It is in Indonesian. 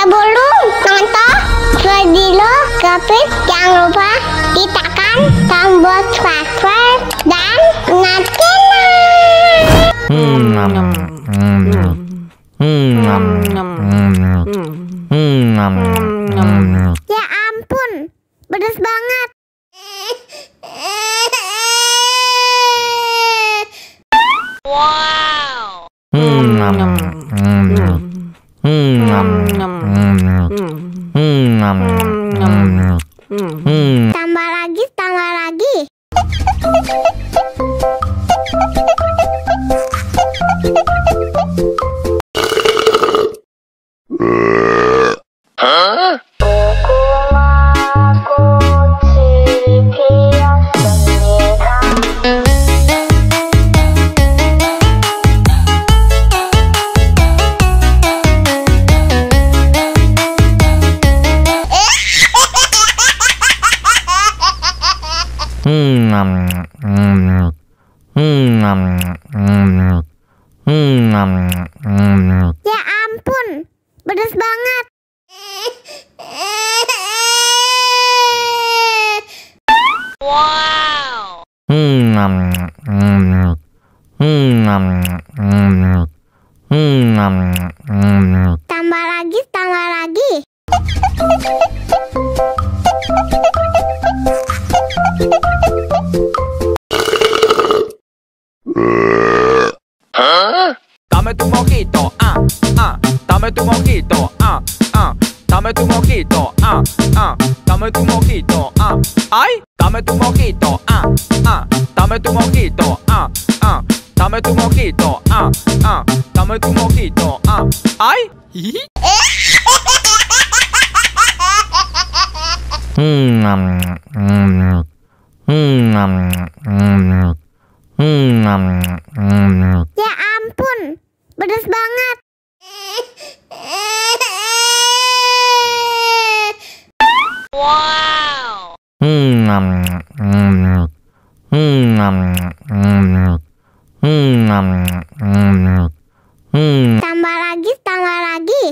Sebelum nonton video Kepit, jangan lupa tekan tombol subscribe dan nyalakan. Ya ampun, pedas banget. Wow. Tambah lagi, tambah lagi. Ya ampun, pedas banget. Wow. Tambah lagi, tambah lagi. Dame tu mojito, dame tu mojito, dame tu mojito, dame tu mojito, ay, dame tu mojito, dame tu mojito, dame tu mojito, dame tu mojito, ay. Ya ampun, pedas banget. Wow. Tambah lagi, tambah lagi.